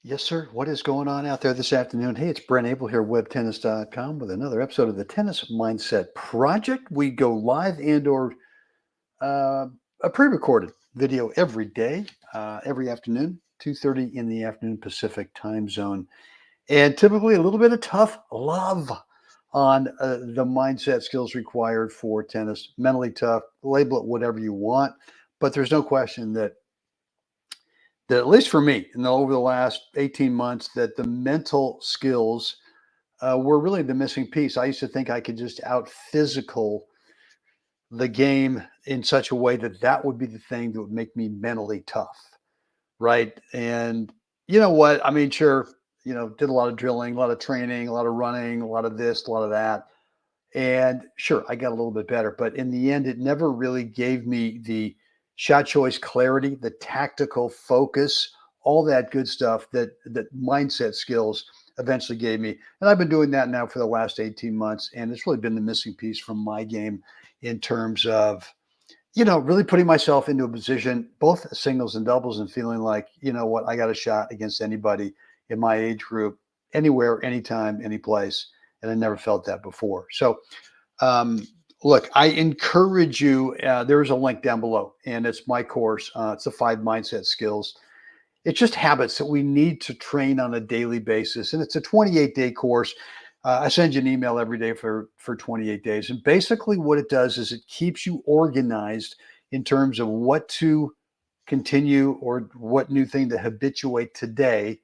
Yes, sir. What is going on out there this afternoon? Hey, it's Brent Abel here, WebTennis.com, with another episode of the Tennis Mindset Project. We go live and/or uh, a pre-recorded video every day, every afternoon, 2:30 in the afternoon Pacific time zone, and typically a little bit of tough love on the mindset skills required for tennis. Mentally tough, label it whatever you want, but there's no question that at least for me, over the last 18 months, that the mental skills were really the missing piece. I used to think I could just out physical the game in such a way that that would be the thing that would make me mentally tough, right? And you know what? I mean, sure, did a lot of drilling, a lot of training, a lot of running, a lot of this, a lot of that. And sure, I got a little bit better, but in the end, it never really gave me the shot choice clarity, the tactical focus, all that good stuff that mindset skills eventually gave me. And I've been doing that now for the last 18 months, and it's really been the missing piece from my game in terms of really putting myself into a position, both singles and doubles, and feeling like, you know what, I got a shot against anybody in my age group, anywhere, anytime, any place. And I never felt that before. So, um, look, I encourage you. There's a link down below, and it's my course. It's the 5 mindset skills. It's just habits that we need to train on a daily basis, and it's a 28-day course. I send you an email every day for 28 days, and basically what it does is it keeps you organized in terms of what to continue or what new thing to habituate today,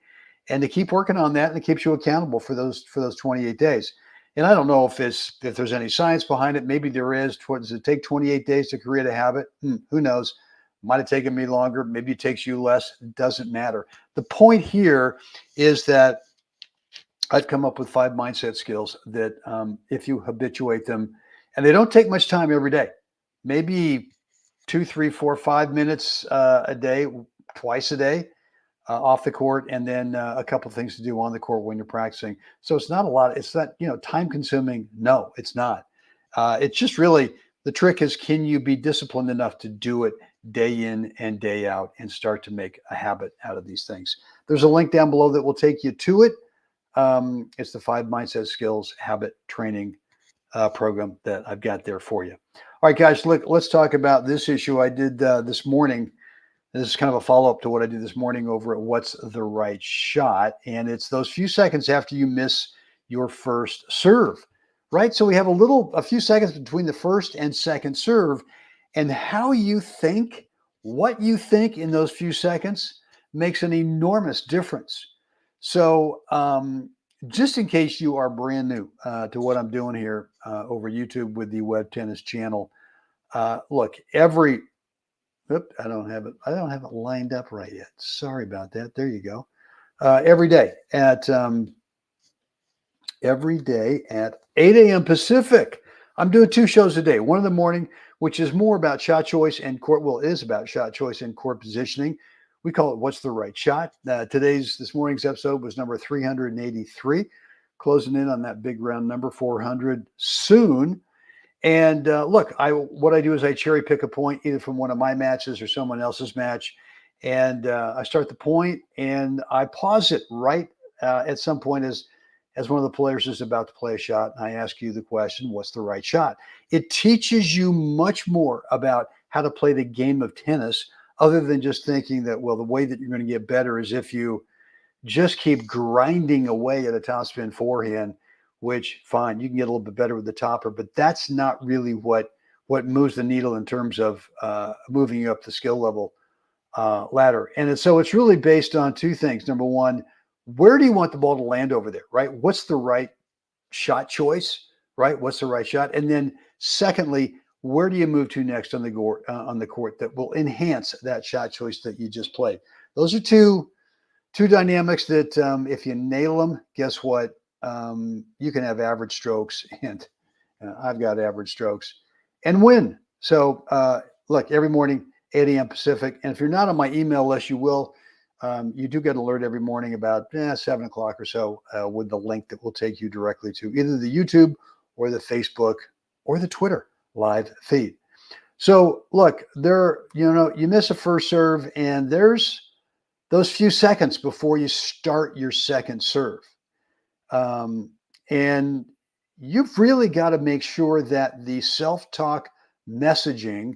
and to keep working on that, and it keeps you accountable for those 28 days. And I don't know if there's any science behind it. Maybe there is. Does it take 28 days to create a habit? Who knows? Might have taken me longer. Maybe it takes you less. It doesn't matter. The point here is that I've come up with 5 mindset skills that, if you habituate them, and they don't take much time every day, maybe 2, 3, 4, 5 minutes a day, twice a day, off the court, and then a couple of things to do on the court when you're practicing. So it's not a lot. It's not time consuming. No, it's not. It's just really the trick is, can you be disciplined enough to do it day in and day out and start to make a habit out of these things? There's a link down below that will take you to it. It's the 5 mindset skills habit training program that I've got there for you. All right, guys, look, let's talk about this issue I did this morning. This is kind of a follow-up to what I did this morning over at What's the Right Shot? And it's those few seconds after you miss your first serve, right? So we have a few seconds between the first and second serve, and how you think, what you think in those few seconds makes an enormous difference. So, just in case you are brand new to what I'm doing here over YouTube with the Web Tennis channel, look, I don't have it. I don't have it lined up right yet. Sorry about that. There you go. Every day at 8 a.m. Pacific, I'm doing 2 shows a day. One in the morning, which is more about shot choice and court. Well, is about shot choice and court positioning. We call it What's the Right Shot? This morning's episode was number 383, closing in on that big round number 400 soon. And look, what I do is I cherry pick a point either from one of my matches or someone else's match, and I start the point and I pause it right at some point as one of the players is about to play a shot, and I ask you the question, what's the right shot? It teaches you much more about how to play the game of tennis, other than just thinking that, well, the way that you're going to get better is if you just keep grinding away at a topspin forehand, which fine, you can get a little bit better with the topper, but that's not really what moves the needle in terms of moving you up the skill level ladder. And so it's really based on 2 things. Number one, where do you want the ball to land over there, right? What's the right shot choice, right? What's the right shot? And then secondly, where do you move to next on the court that will enhance that shot choice that you just played? Those are two dynamics that, if you nail them, guess what? You can have average strokes, and I've got average strokes, and win. So look, every morning, 8 a.m. Pacific. And if you're not on my email list, you will. You do get an alert every morning about 7 o'clock or so with the link that will take you directly to either the YouTube or the Facebook or the Twitter live feed. So look, you miss a first serve, and there's those few seconds before you start your second serve. And you've really got to make sure that the self-talk messaging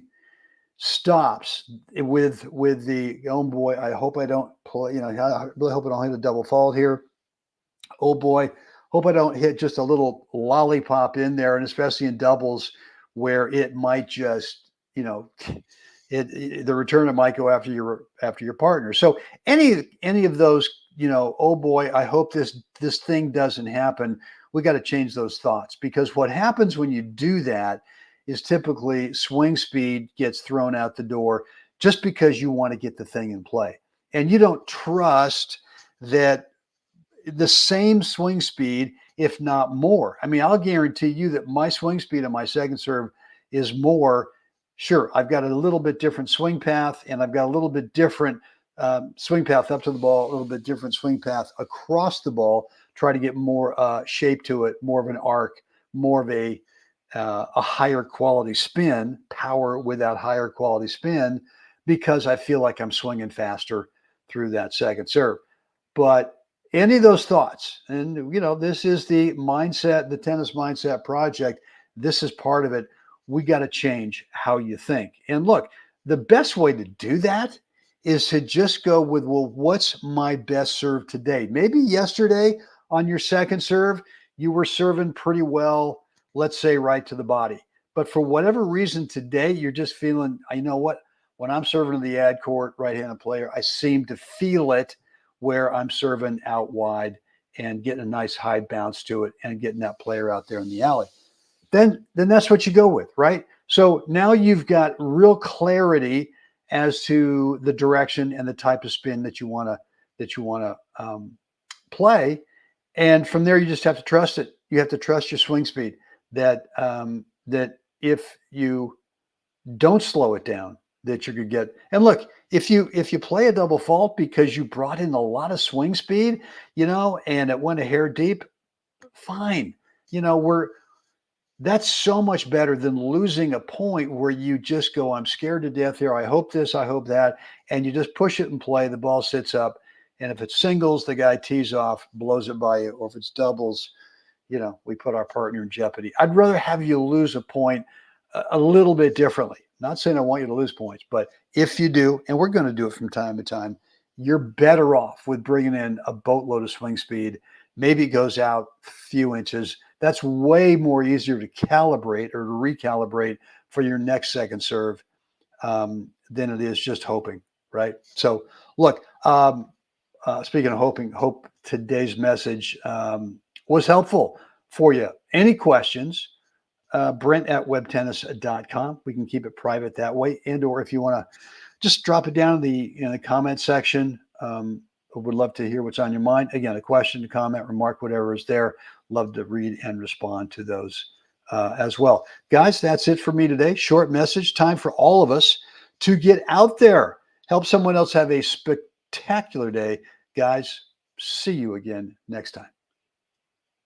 stops with the, oh boy, I hope I don't play, I really hope I don't hit a double fault here. Oh boy, hope I don't hit just a little lollipop in there, and especially in doubles where it might just, the return might go after your partner. So any of those, oh boy, I hope this thing doesn't happen. We got to change those thoughts, because what happens when you do that is typically swing speed gets thrown out the door just because you want to get the thing in play, and you don't trust that the same swing speed, if not more. I mean, I'll guarantee you that my swing speed on my second serve is more. Sure, I've got a little bit different swing path, and I've got a little bit different swing path up to the ball, a little bit different swing path across the ball. Try to get more shape to it, more of an arc, more of a higher quality spin, power without higher quality spin, because I feel like I'm swinging faster through that second serve. But any of those thoughts, and this is the mindset, the tennis mindset project. This is part of it. We got to change how you think. And look, the best way to do that is to just go with, well, what's my best serve today? Maybe yesterday on your second serve, you were serving pretty well, let's say right to the body. But for whatever reason today, you're just feeling, you know what? When I'm serving to the ad court, right-handed player, I seem to feel it where I'm serving out wide and getting a nice high bounce to it and getting that player out there in the alley. Then that's what you go with, right? So now you've got real clarity as to the direction and the type of spin that you want to play, and from there you just have to trust it. You have to trust your swing speed. That if you don't slow it down, that you're gonna get. And look, if you play a double fault because you brought in a lot of swing speed, and it went a hair deep, fine. That's so much better than losing a point where you just go, I'm scared to death here. I hope this, I hope that. And you just push it and play. The ball sits up. And if it's singles, the guy tees off, blows it by you. Or if it's doubles, we put our partner in jeopardy. I'd rather have you lose a point a little bit differently. Not saying I want you to lose points, but if you do, and we're going to do it from time to time, you're better off with bringing in a boatload of swing speed. Maybe it goes out a few inches. That's way more easier to calibrate or to recalibrate for your next second serve than it is just hoping, right? So look, speaking of hoping, hope today's message was helpful for you. Any questions? Brent at WebTennis.com. We can keep it private that way. And or if you want to just drop it down in the comment section. Would love to hear what's on your mind. Again, a question, a comment, remark, whatever is there. Love to read and respond to those as well. Guys, that's it for me today. Short message. Time for all of us to get out there. Help someone else have a spectacular day. Guys, see you again next time.